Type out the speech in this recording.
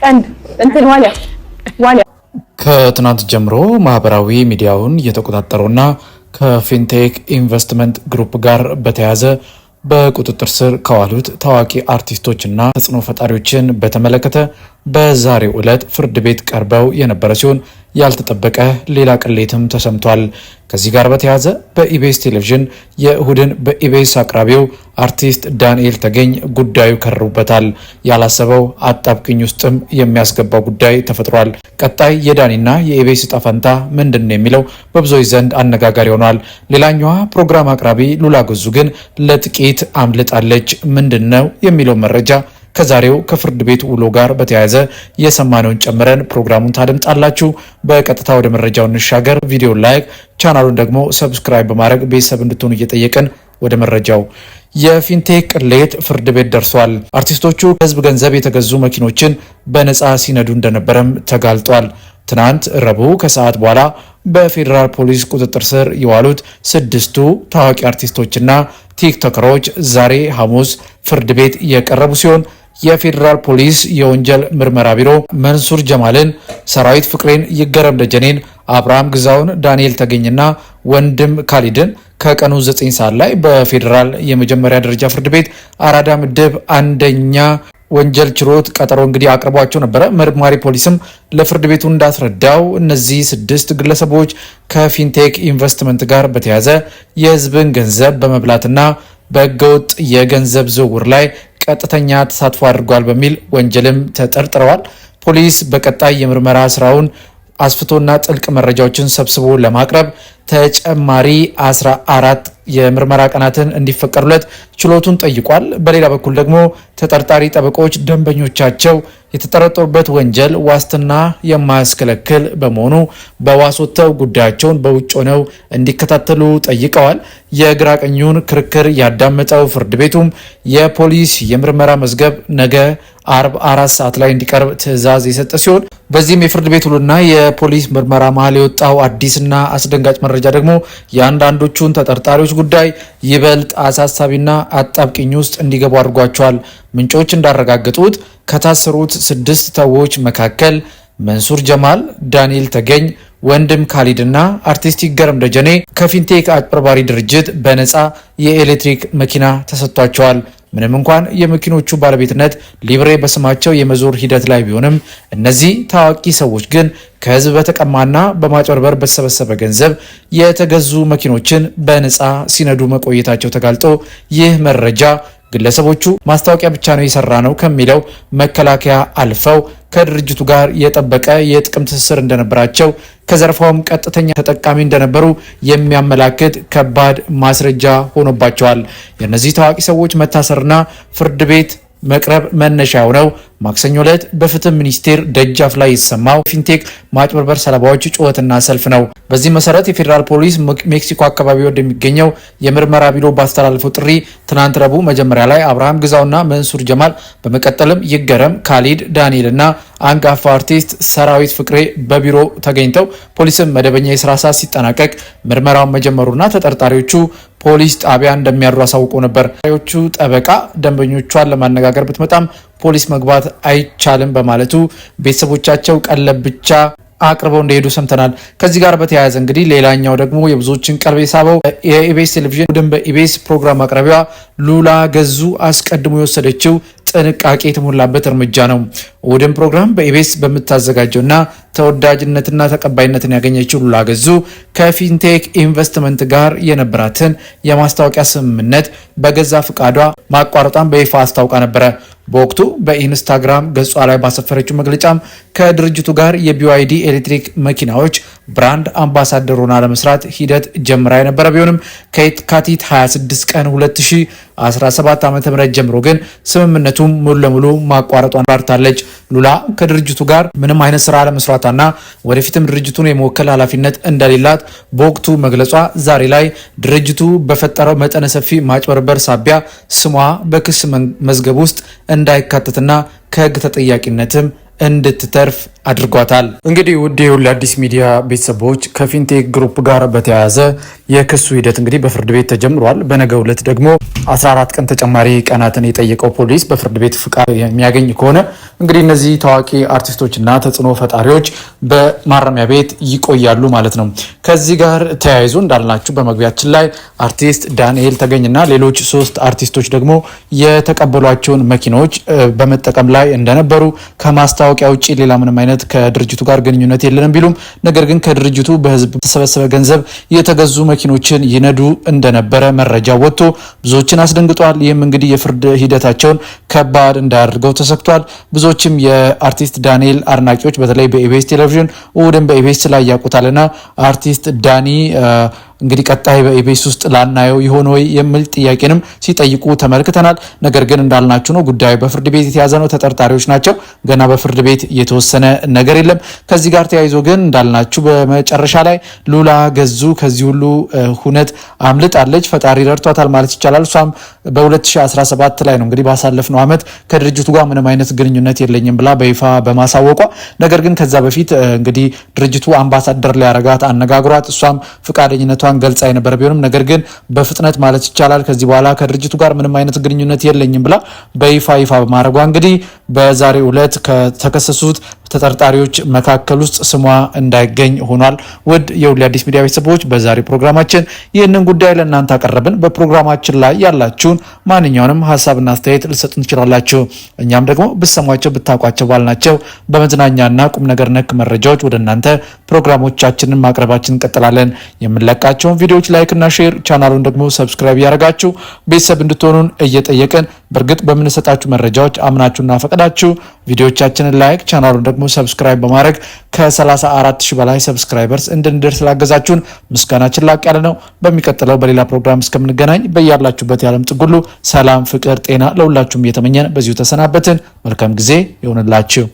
ቀንድ እንትን ዋሊያ ከትናንት ጀምሮ ማህበራዊ ሚዲያውን እየተቆጣጠሩና ከፊንቴክ ኢንቨስትመንት ግሩፕ ጋር በተያያዘ በቁጥጥር ስር ከዋሉት ታዋቂ አርቲስቶችና ተጽዕኖ ፈጣሪዎችን በተመለከተ በዛሬው ዕለት ፍርድ ቤት ቀርበው የነበረ ሲሆን ያልተጠበቀ ሌላ ቅሌትም ተሰምቷል። ከዚህ ጋር በተያያዘ በኢቢኤስ ቴሌቪዥን የእሁድን በኢቢኤስ አቅራቢው አርቲስት ዳንኤል ተገኝ ጉዳዩ ከርሩበታል። ያላሰበው አጣብቅኝ ውስጥም የሚያስገባው ጉዳይ ተፈጥሯል። ቀጣይ የዳኒና የኢቢኤስ ዕጣ ፈንታ ምንድን ነው የሚለው በብዙዎች ዘንድ አነጋጋሪ ሆኗል። ሌላኛዋ ፕሮግራም አቅራቢ ሉላ ገዙ ግን ለጥቂት አምልጣለች። ምንድን ነው የሚለው መረጃ ከዛሬው ከፍርድ ቤት ውሎ ጋር በተያያዘ የሰማነውን ጨምረን ፕሮግራሙን ታደምጣላችሁ። በቀጥታ ወደ መረጃው እንሻገር። ቪዲዮን ላይክ፣ ቻናሉን ደግሞ ሰብስክራይብ በማድረግ ቤተሰብ እንድትሆኑ እየጠየቅን ወደ መረጃው። የፊንቴክ ቅሌት ፍርድ ቤት ደርሷል። አርቲስቶቹ በህዝብ ገንዘብ የተገዙ መኪኖችን በነፃ ሲነዱ እንደነበረም ተጋልጧል። ትናንት ረቡዕ ከሰዓት በኋላ በፌዴራል ፖሊስ ቁጥጥር ስር የዋሉት 6ቱ ታዋቂ አርቲስቶችና ቲክቶከሮች ዛሬ ሐሙስ ፍርድ ቤት የቀረቡ ሲሆን የፌዴራል ፖሊስ የወንጀል ምርመራ ቢሮ መንሱር ጀማልን፣ ሰራዊት ፍቅሬን፣ ይገረም ደጀኔን፣ አብርሃም ግዛውን፣ ዳንኤል ተገኝና ወንድም ካሊድን ከቀኑ 9 ሰዓት ላይ በፌዴራል የመጀመሪያ ደረጃ ፍርድ ቤት አራዳ ምድብ አንደኛ ወንጀል ችሎት ቀጠሮ እንግዲህ አቅርቧቸው ነበረ። መርማሪ ፖሊስም ለፍርድ ቤቱ እንዳስረዳው እነዚህ 6 ግለሰቦች ከፊንቴክ ኢንቨስትመንት ጋር በተያያዘ የህዝብን ገንዘብ በመብላትና በህገወጥ የገንዘብ ዝውውር ላይ ቀጥተኛ ተሳትፎ አድርጓል በሚል ወንጀልም ተጠርጥረዋል። ፖሊስ በቀጣይ የምርመራ ስራውን አስፍቶና ጥልቅ መረጃዎችን ሰብስቦ ለማቅረብ ተጨማሪ 14 የምርመራ ቀናትን እንዲፈቀዱለት ችሎቱን ጠይቋል። በሌላ በኩል ደግሞ ተጠርጣሪ ጠበቆች ደንበኞቻቸው የተጠረጠሩበት ወንጀል ዋስትና የማያስከለክል በመሆኑ በዋስ ወጥተው ጉዳያቸውን በውጭ ሆነው እንዲከታተሉ ጠይቀዋል። የግራ ቀኙን ክርክር ያዳመጠው ፍርድ ቤቱም የፖሊስ የምርመራ መዝገብ ነገ አርብ 4 ሰዓት ላይ እንዲቀርብ ትዕዛዝ የሰጠ ሲሆን በዚህም የፍርድ ቤት ውሎና የፖሊስ ምርመራ መሀል የወጣው አዲስና አስደንጋጭ መረጃ ደግሞ የአንዳንዶቹን ተጠርጣሪዎች ጉዳይ ይበልጥ አሳሳቢና አጣብቂኝ ውስጥ እንዲገቡ አድርጓቸዋል። ምንጮች እንዳረጋገጡት ከታሰሩት 6 ሰዎች መካከል መንሱር ጀማል፣ ዳንኤል ተገኝ፣ ወንድም ካሊድና አርቲስት ይገረም ደጀኔ ከፊንቴክ አጭበርባሪ ድርጅት በነፃ የኤሌክትሪክ መኪና ተሰጥቷቸዋል። ምንም እንኳን የመኪኖቹ ባለቤትነት ሊብሬ በስማቸው የመዞር ሂደት ላይ ቢሆንም እነዚህ ታዋቂ ሰዎች ግን ከህዝብ በተቀማና በማጭበርበር በተሰበሰበ ገንዘብ የተገዙ መኪኖችን በነፃ ሲነዱ መቆየታቸው ተጋልጦ ይህ መረጃ ግለሰቦቹ ማስታወቂያ ብቻ ነው የሰራ ነው ከሚለው መከላከያ አልፈው ከድርጅቱ ጋር የጠበቀ የጥቅም ትስስር እንደነበራቸው ከዘርፋውም ቀጥተኛ ተጠቃሚ እንደነበሩ የሚያመላክት ከባድ ማስረጃ ሆኖባቸዋል። የእነዚህ ታዋቂ ሰዎች መታሰርና ፍርድ ቤት መቅረብ መነሻ የሆነው ማክሰኞ ዕለት በፍትህ ሚኒስቴር ደጃፍ ላይ የተሰማው ፊንቴክ ማጭበርበር ሰለባዎች ጩኸትና ሰልፍ ነው። በዚህ መሰረት የፌዴራል ፖሊስ ሜክሲኮ አካባቢ ወደሚገኘው የምርመራ ቢሮ ባስተላለፈው ጥሪ ትናንት ረቡዕ መጀመሪያ ላይ አብርሃም ግዛውና መንሱር ጀማል በመቀጠልም ይገረም፣ ካሊድ፣ ዳንኤልና አንጋፋ አርቲስት ሰራዊት ፍቅሬ በቢሮ ተገኝተው ፖሊስም መደበኛ የስራ ሰዓት ሲጠናቀቅ ምርመራውን መጀመሩና ተጠርጣሪዎቹ ፖሊስ ጣቢያ እንደሚያድሩ አሳውቆ ነበር። ሪዎቹ ጠበቃ ደንበኞቿን ለማነጋገር ብትመጣም ፖሊስ መግባት አይቻልም በማለቱ ቤተሰቦቻቸው ቀለብ ብቻ አቅርበው እንደሄዱ ሰምተናል። ከዚህ ጋር በተያያዘ እንግዲህ ሌላኛው ደግሞ የብዙዎችን ቀልብ የሳበው የኢቢኤስ ቴሌቪዥን ወደም በኢቢኤስ ፕሮግራም አቅራቢዋ ሉላ ገዙ አስቀድሞ የወሰደችው ጥንቃቄ የተሞላበት እርምጃ ነው። ወደም ፕሮግራም በኢቢኤስ በምታዘጋጀውና ተወዳጅነትና ተቀባይነትን ያገኘችው ሉላ ገዙ ከፊንቴክ ኢንቨስትመንት ጋር የነበራትን የማስታወቂያ ስምምነት በገዛ ፍቃዷ ማቋረጧን በይፋ አስታውቃ ነበረ። በወቅቱ በኢንስታግራም ገጿ ላይ ባሰፈረችው መግለጫም ከድርጅቱ ጋር የቢዋይዲ ኤሌክትሪክ መኪናዎች ብራንድ አምባሳደር ሆና ለመስራት ሂደት ጀምራ የነበረ ቢሆንም ከየካቲት 26 ቀን 2017 ዓ.ም ጀምሮ ግን ስምምነቱም ሙሉ ለሙሉ ማቋረጧን አብራርታለች። ሉላ ከድርጅቱ ጋር ምንም አይነት ስራ ለመስራቷና ወደፊትም ድርጅቱን የመወከል ኃላፊነት እንደሌላት በወቅቱ መግለጿ ዛሬ ላይ ድርጅቱ በፈጠረው መጠነ ሰፊ ማጭበርበር ሳቢያ ስሟ በክስ መዝገብ ውስጥ እንዳይካተትና ከህግ ተጠያቂነትም እንድትተርፍ አድርጓታል። እንግዲህ ውድ የሁሉ አዲስ ሚዲያ ቤተሰቦች ከፊንቴክ ግሩፕ ጋር በተያያዘ የክሱ ሂደት እንግዲህ በፍርድ ቤት ተጀምሯል። በነገው ዕለት ደግሞ 14 ቀን ተጨማሪ ቀናትን የጠየቀው ፖሊስ በፍርድ ቤት ፍቃድ የሚያገኝ ከሆነ እንግዲህ እነዚህ ታዋቂ አርቲስቶችና ተጽዕኖ ፈጣሪዎች በማረሚያ ቤት ይቆያሉ ማለት ነው። ከዚህ ጋር ተያይዞ እንዳልናችሁ በመግቢያችን ላይ አርቲስት ዳንኤል ተገኝና ሌሎች 3 አርቲስቶች ደግሞ የተቀበሏቸውን መኪናዎች በመጠቀም ላይ እንደነበሩ ከማስታወቂያ ውጪ ሌላ ምንም አይነት ከድርጅቱ ጋር ግንኙነት የለንም ቢሉም ነገር ግን ከድርጅቱ በህዝብ ተሰበሰበ ገንዘብ የተገዙ መኪኖችን ይነዱ እንደነበረ መረጃ ወጥቶ ብዙዎችን አስደንግጧል። ይህም እንግዲህ የፍርድ ሂደታቸውን ከባድ እንዳያደርገው ተሰክቷል። ብዙዎችም የአርቲስት ዳንኤል አድናቂዎች በተለይ በኢቢኤስ ቴሌቪዥን እሑድን በኢቢኤስ ላይ ያውቁታልና አርቲስት ዳኒ እንግዲህ ቀጣይ በኢቢኤስ ውስጥ ላናየው ይሆን ወይ የሚል ጥያቄንም ሲጠይቁ ተመልክተናል። ነገር ግን እንዳልናችሁ ነው ጉዳዩ በፍርድ ቤት የተያዘ ነው። ተጠርጣሪዎች ናቸው። ገና በፍርድ ቤት የተወሰነ ነገር የለም። ከዚህ ጋር ተያይዞ ግን እንዳልናችሁ በመጨረሻ ላይ ሉላ ገዙ ከዚህ ሁሉ ሁነት አምልጣለች። ፈጣሪ ረድቷታል ማለት ይቻላል። እሷም በ2017 ላይ ነው እንግዲህ ባሳለፍነው ዓመት ከድርጅቱ ጋር ምንም አይነት ግንኙነት የለኝም ብላ በይፋ በማሳወቋ ነገር ግን ከዛ በፊት እንግዲህ ድርጅቱ አምባሳደር ሊያረጋት አነጋግሯት እሷም ፈቃደኝነቷን ገልጻ የነበረ ቢሆንም ነገር ግን በፍጥነት ማለት ይቻላል ከዚህ በኋላ ከድርጅቱ ጋር ምንም አይነት ግንኙነት የለኝም ብላ በይፋ በማድረጓ እንግዲህ በዛሬው ዕለት ከተከሰሱት ተጠርጣሪዎች መካከል ውስጥ ስሟ እንዳይገኝ ሆኗል። ውድ የሁሉ አዲስ ሚዲያ ቤተሰቦች በዛሬ ፕሮግራማችን ይህንን ጉዳይ ለእናንተ አቀረብን። በፕሮግራማችን ላይ ያላችሁን ማንኛውንም ሀሳብና አስተያየት ልሰጡን ትችላላችሁ። እኛም ደግሞ ብትሰሟቸው ብታውቋቸው ባልናቸው በመዝናኛና ቁም ነገር ነክ መረጃዎች ወደ እናንተ ፕሮግራሞቻችንን ማቅረባችን እንቀጥላለን። የምንለቃቸውን ቪዲዮዎች ላይክና ሼር፣ ቻናሉን ደግሞ ሰብስክራይብ ያደርጋችሁ ቤተሰብ እንድትሆኑን እየጠየቅን በእርግጥ በምንሰጣችሁ መረጃዎች አምናችሁና ፈቅዳችሁ ቪዲዮቻችንን ላይክ ቻናሉን ደግሞ ሰብስክራይብ በማድረግ ከ34,000 በላይ ሰብስክራይበርስ እንድንደርስ ስላገዛችሁን ምስጋናችን ላቅ ያለ ነው። በሚቀጥለው በሌላ ፕሮግራም እስከምንገናኝ በያላችሁበት የዓለም ጥግ ሁሉ ሰላም፣ ፍቅር፣ ጤና ለሁላችሁም እየተመኘን በዚሁ ተሰናበትን። መልካም ጊዜ ይሁንላችሁ።